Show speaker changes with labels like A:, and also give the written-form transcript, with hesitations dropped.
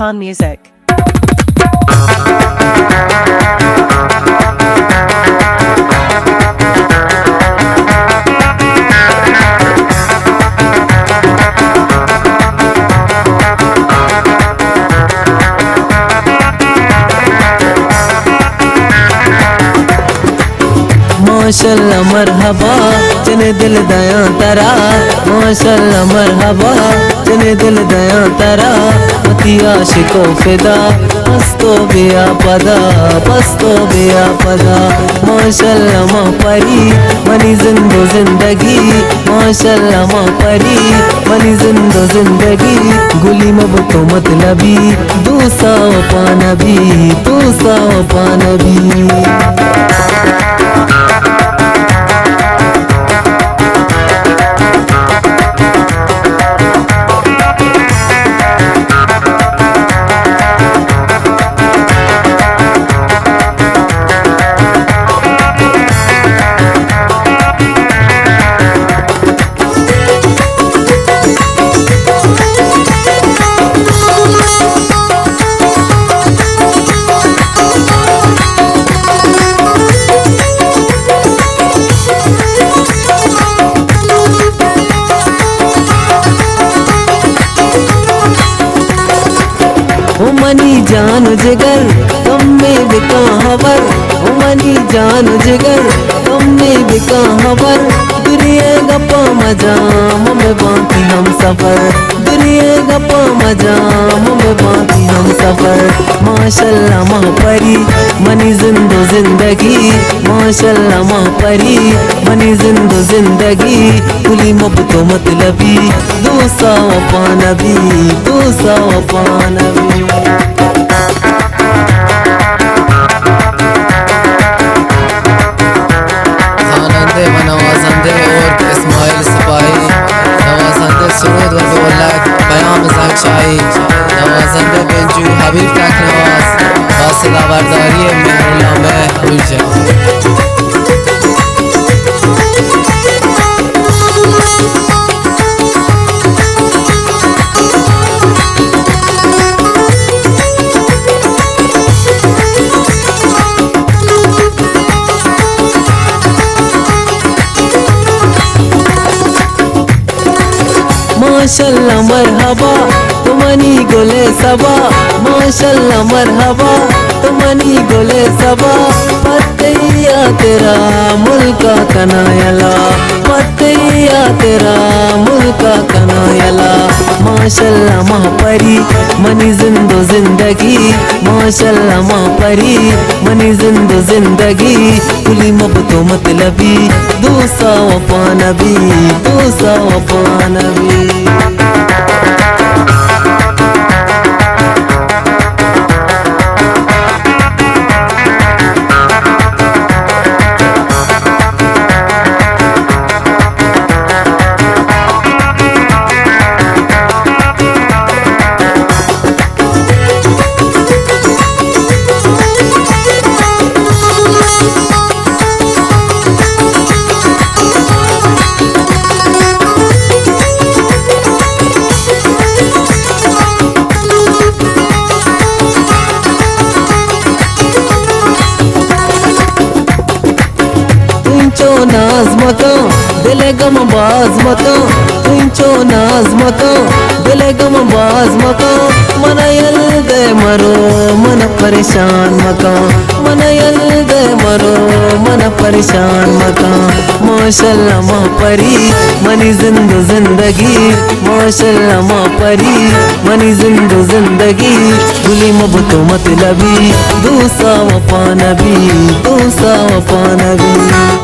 A: Khan Music.
B: माशाल्लाह मरहबा जने दिल दया तरा, माशाल्लाह मरहबा जने दिल दया तरा, मती आशिको फिदा पस्तो बिया पदा, पस्तो बिया पदा। माशाल्लाह माँ परी मनी जिंदो जिंदगी, माशाल्लाह माँ परी मनी जिंदो जिंदगी, गुली मबतो मतलबी दूसा वफा नबी, दूसा वफा नबी। मनी जान जिगर कम में बिका हवर, मनी जान जिगर कम में बिका हवर, दुनिया गप्पा मजाम में बाकी हम सफर, दुनिया गप्पा मजाम में बाकी हम सफर। माशाल्लाह माँ परी मनी जिंदो जिंदगी, माशाल्लाह माँ परी मनी जिंदो जिंदगी, कुली मबतो मतलबी दूसा वफा नबी, दूसा वफा नबी।
C: जानंदे व नवाजंदे और इस्माइल सिपाही, नवाजंदे सुरूद व दौलत बयाम ज़ाक शाही, नवाजंदे बेंजू हबीब तक नवाज, वासिला बरदारी मेहरुल्लाह में उलझा।
B: माशाल्लाह मरहबा तुमनी गोले सबा, माशाल्लाह मरहबा तुमनी गोले सबा, पत्तिया तेरा मुल्का कनायला, पत्तिया तेरा मुल्का कनायला। माशाल्लाह माँ परी मनी जिंदो जिंदगी, माशाल्लाह माँ परी मनी जिंदो जिंदगी, कुली मबतो मतलबी दूसा वफा नबी, दूसा वफा नबी। नाज मतो दिल गम बाज मतो, तुंचो नाज मतो दिल गम बाज मतो, मन यल दे मरो मन परेशान मका, मन यल दे मरो मन परेशान मका। माशाल्लाह माँ परी मनी जिंदो जिंदगी, माशाल्लाह माँ परी मनी जिंदो जिंदगी, गुली मबतो मतलबी दूसा वफा नबी, दूसा वफा नबी।